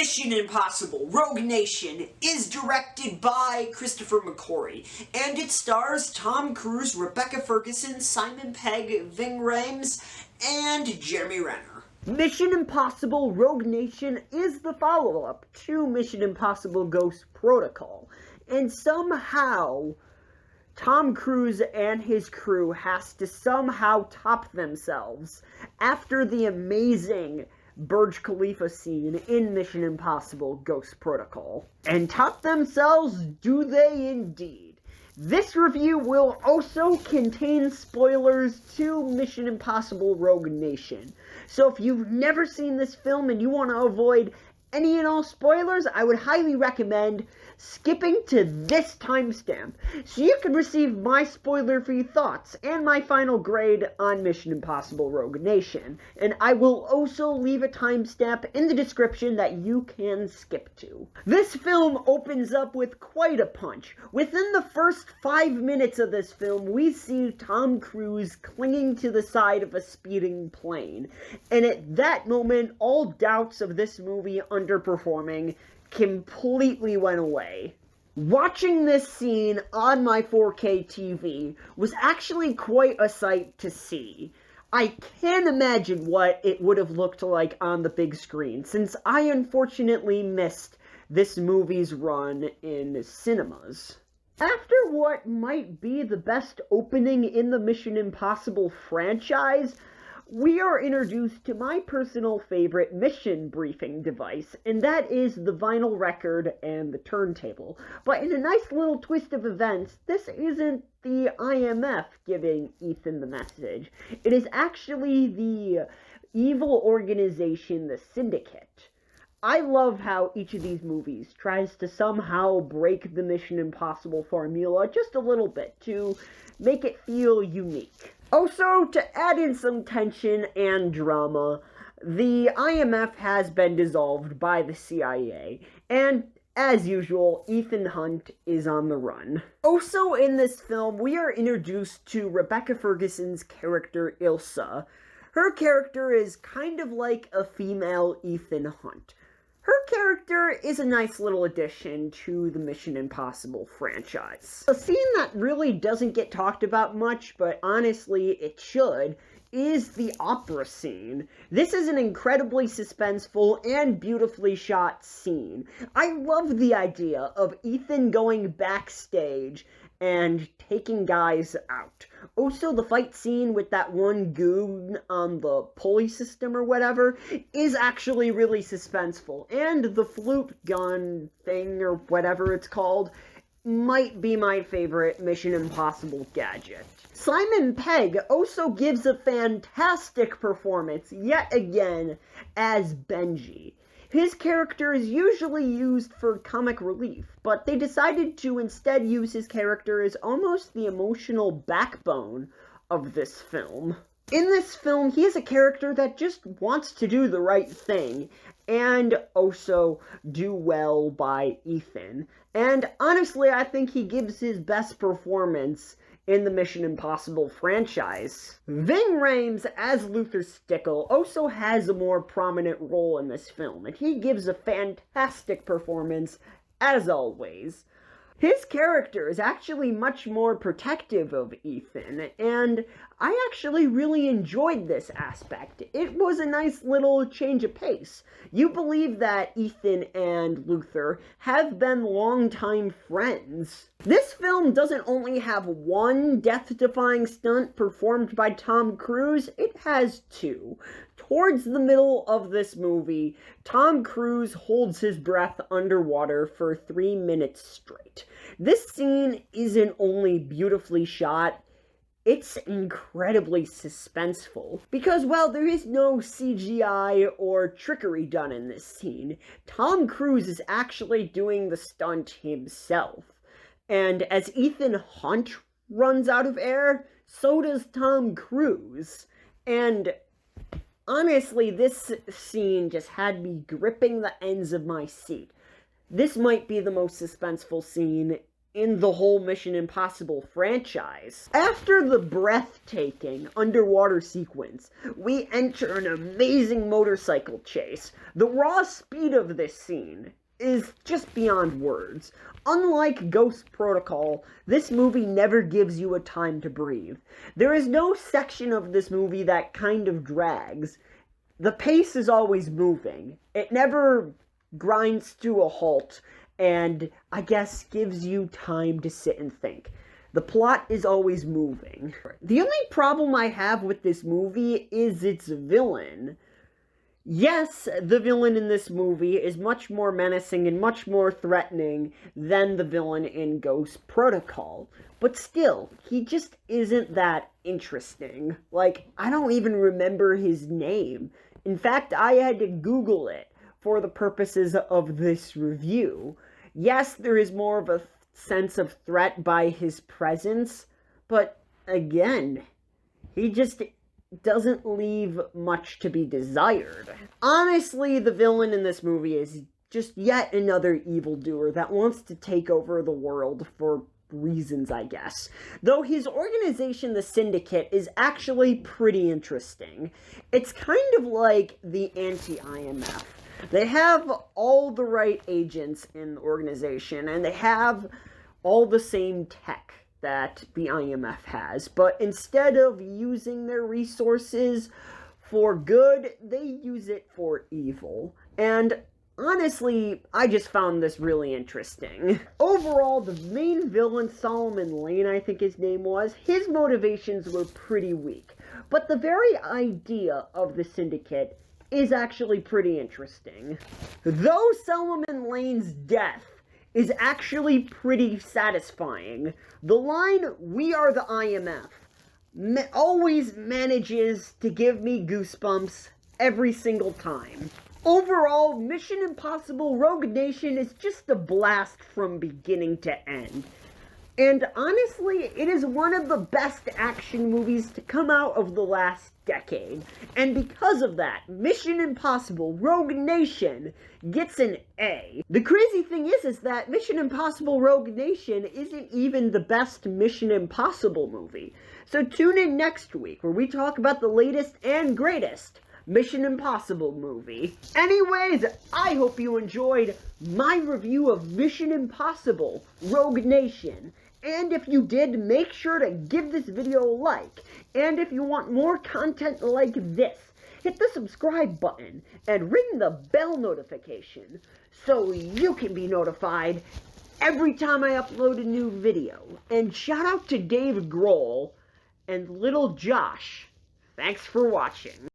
Mission Impossible Rogue Nation is directed by Christopher McQuarrie, and it stars Tom Cruise, Rebecca Ferguson, Simon Pegg, Ving Rhames, and Jeremy Renner. Mission Impossible Rogue Nation is the follow-up to Mission Impossible Ghost Protocol, and somehow Tom Cruise and his crew has to somehow top themselves after the amazing Burj Khalifa scene in Mission Impossible Ghost Protocol. And top themselves do they indeed. This review will also contain spoilers to Mission Impossible Rogue Nation. So if you've never seen this film and you want to avoid any and all spoilers, I would highly recommend skipping to this timestamp so you can receive my spoiler-free thoughts and my final grade on Mission Impossible Rogue Nation. And I will also leave a timestamp in the description that you can skip to. This film opens up with quite a punch. Within the first 5 minutes of this film, we see Tom Cruise clinging to the side of a speeding plane. And at that moment, all doubts of this movie underperforming completely went away. Watching this scene on my 4K TV was actually quite a sight to see. I can't imagine what it would have looked like on the big screen, since I unfortunately missed this movie's run in cinemas. After what might be the best opening in the Mission Impossible franchise, we are introduced to my personal favorite mission briefing device, and that is the vinyl record and the turntable. But in a nice little twist of events, this isn't the IMF giving Ethan the message. It is actually the evil organization, the Syndicate. I love how each of these movies tries to somehow break the Mission Impossible formula just a little bit to make it feel unique. Also, to add in some tension and drama, the IMF has been dissolved by the CIA, and as usual, Ethan Hunt is on the run. Also in this film, we are introduced to Rebecca Ferguson's character, Ilsa. Her character is kind of like a female Ethan Hunt. Her character is a nice little addition to the Mission Impossible franchise. A scene that really doesn't get talked about much, but honestly it should, is the opera scene. This is an incredibly suspenseful and beautifully shot scene. I love the idea of Ethan going backstage and taking guys out. Also, the fight scene with that one goon on the pulley system or whatever is actually really suspenseful. And the flute gun thing, or whatever it's called, might be my favorite Mission Impossible gadget. Simon Pegg also gives a fantastic performance, yet again, as Benji. His character is usually used for comic relief, but they decided to instead use his character as almost the emotional backbone of this film. In this film, he is a character that just wants to do the right thing, and also do well by Ethan. And honestly, I think he gives his best performance in the Mission Impossible franchise. Ving Rhames as Luther Stickle also has a more prominent role in this film, and he gives a fantastic performance as always. His character is actually much more protective of Ethan, and I actually really enjoyed this aspect. It was a nice little change of pace. You believe that Ethan and Luther have been longtime friends. This film doesn't only have one death-defying stunt performed by Tom Cruise, it has two. Towards the middle of this movie, Tom Cruise holds his breath underwater for 3 minutes straight. This scene isn't only beautifully shot, it's incredibly suspenseful. Because while there is no CGI or trickery done in this scene, Tom Cruise is actually doing the stunt himself. And as Ethan Hunt runs out of air, so does Tom Cruise. And honestly, this scene just had me gripping the ends of my seat. This might be the most suspenseful scene in the whole Mission Impossible franchise. After the breathtaking underwater sequence, we enter an amazing motorcycle chase. The raw speed of this scene is just beyond words. Unlike Ghost Protocol, this movie never gives you a time to breathe. There is no section of this movie that kind of drags. The pace is always moving. It never grinds to a halt, and I guess gives you time to sit and think. The plot is always moving. The only problem I have with this movie is its villain. Yes, the villain in this movie is much more menacing and much more threatening than the villain in Ghost Protocol. But still, he just isn't that interesting. Like, I don't even remember his name. In fact, I had to Google it for the purposes of this review. Yes, there is more of a sense of threat by his presence, but again, he just doesn't leave much to be desired. Honestly, the villain in this movie is just yet another evildoer that wants to take over the world for reasons, I guess. Though his organization, the Syndicate, is actually pretty interesting. It's kind of like the anti-IMF. They have all the right agents in the organization, and they have all the same tech that the IMF has, but instead of using their resources for good, they use it for evil. And honestly, I just found this really interesting. Overall, the main villain, Solomon Lane, I think his name was, his motivations were pretty weak. But the very idea of the Syndicate is actually pretty interesting. Though Solomon Lane's death is actually pretty satisfying, the line, "We are the IMF," always manages to give me goosebumps every single time. Overall, Mission Impossible Rogue Nation is just a blast from beginning to end. And honestly, it is one of the best action movies to come out of the last decade. And because of that, Mission Impossible Rogue Nation gets an A. The crazy thing is that Mission Impossible Rogue Nation isn't even the best Mission Impossible movie. So tune in next week where we talk about the latest and greatest Mission Impossible movie. Anyways, I hope you enjoyed my review of Mission Impossible Rogue Nation. And if you did, make sure to give this video a like. And if you want more content like this, hit the subscribe button and ring the bell notification so you can be notified every time I upload a new video. And shout out to Dave Grohl and Little Josh. Thanks for watching.